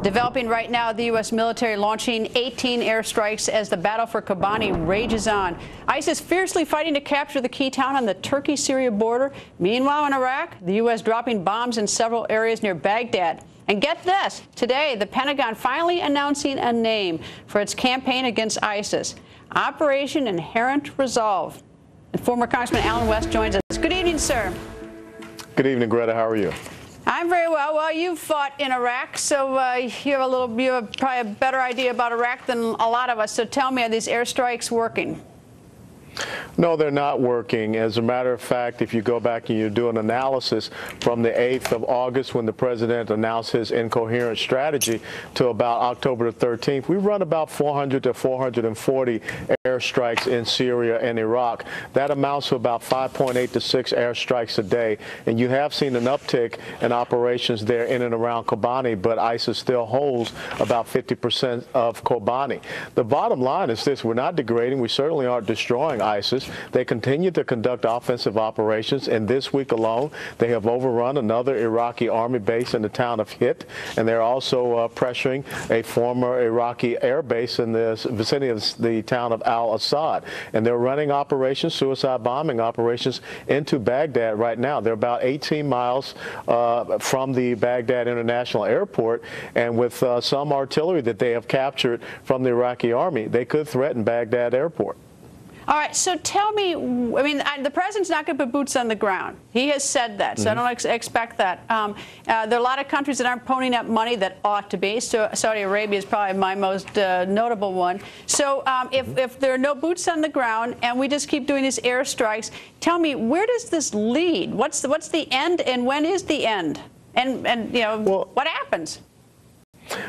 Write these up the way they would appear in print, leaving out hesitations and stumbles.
Developing right now, the U.S. military launching 18 airstrikes as the battle for Kobani rages on. ISIS fiercely fighting to capture the key town on the Turkey-Syria border. Meanwhile, in Iraq, the U.S. dropping bombs in several areas near Baghdad. And get this, today, the Pentagon finally announcing a name for its campaign against ISIS, Operation Inherent Resolve. And former Congressman Allen West joins us. Good evening, sir. Good evening, Greta. How are you? I'm very well. Well, you've fought in Iraq, so you have probably a better idea about Iraq than a lot of us. So tell me, are these airstrikes working? No, they're not working. As a matter of fact, if you go back and you do an analysis from the 8th of August when the president announced his incoherent strategy to about October the 13th, we run about 400 to 440 airstrikes in Syria and Iraq. That amounts to about 5.8 to 6 airstrikes a day. And you have seen an uptick in operations there in and around Kobani, but ISIS still holds about 50% of Kobani. The bottom line is this: we're not degrading. We certainly aren't destroying ISIS. They continue to conduct offensive operations, and this week alone, they have overrun another Iraqi army base in the town of Hit, and they're also pressuring a former Iraqi air base in the vicinity of the town of Al-Assad. And they're running operations, suicide bombing operations, into Baghdad right now. They're about 18 miles from the Baghdad International Airport, and with some artillery that they have captured from the Iraqi army, they could threaten Baghdad Airport. All right, so tell me, I mean, the president's not going to put boots on the ground. He has said that, so I don't expect that. There are a lot of countries that aren't ponying up money that ought to be. So Saudi Arabia is probably my most notable one. So if there are no boots on the ground and we just keep doing these airstrikes, tell me, where does this lead? What's the end, and when is the end? And you know, well, what happens?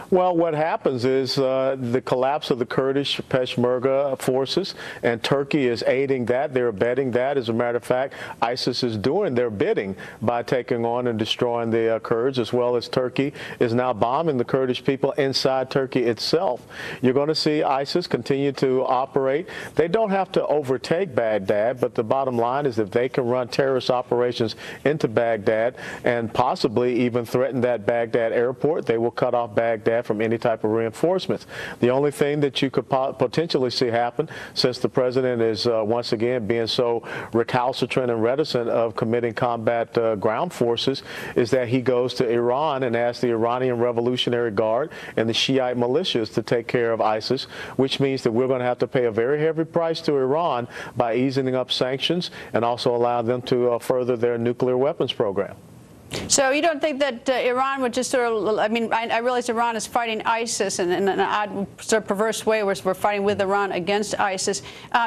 Well, what happens is the collapse of the Kurdish Peshmerga forces, and Turkey is aiding that. They're abetting that. As a matter of fact, ISIS is doing their bidding by taking on and destroying the Kurds, as well as Turkey is now bombing the Kurdish people inside Turkey itself. You're going to see ISIS continue to operate. They don't have to overtake Baghdad, but the bottom line is if they can run terrorist operations into Baghdad and possibly even threaten that Baghdad airport, they will cut off Baghdad from any type of reinforcements. The only thing that you could potentially see happen, since the president is once again being so recalcitrant and reticent of committing combat ground forces, is that he goes to Iran and asks the Iranian Revolutionary Guard and the Shiite militias to take care of ISIS, which means that we're going to have to pay a very heavy price to Iran by easing up sanctions and also allow them to further their nuclear weapons program. So you don't think that Iran would just sort of, I mean, I realize Iran is fighting ISIS in an odd, sort of perverse way, where we're fighting with Iran against ISIS.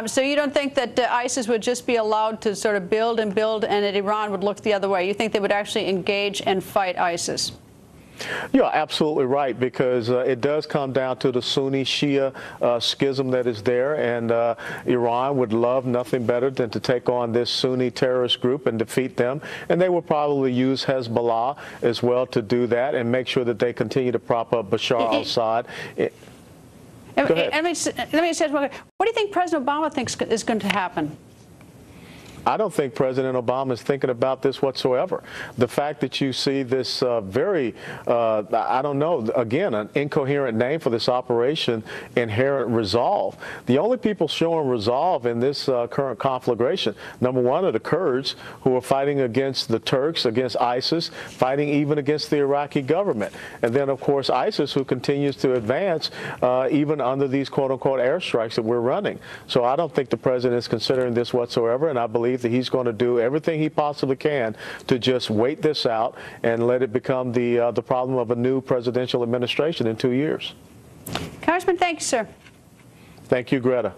So you don't think that ISIS would just be allowed to sort of build and build, and that Iran would look the other way? You think they would actually engage and fight ISIS? You're absolutely right, because it does come down to the Sunni-Shia schism that is there, and Iran would love nothing better than to take on this Sunni terrorist group and defeat them, and they will probably use Hezbollah as well to do that and make sure that they continue to prop up Bashar al-Assad. Let me say, what do you think President Obama thinks is going to happen? I don't think President Obama is thinking about this whatsoever. The fact that you see this I don't know, again, an incoherent name for this operation, Inherent Resolve. The only people showing resolve in this current conflagration, number one, are the Kurds, who are fighting against the Turks, against ISIS, fighting even against the Iraqi government. And then, of course, ISIS, who continues to advance even under these quote-unquote airstrikes that we're running. So I don't think the president is considering this whatsoever, and I believe that he's going to do everything he possibly can to just wait this out and let it become the problem of a new presidential administration in 2 years. Congressman, thanks, sir. Thank you, Greta.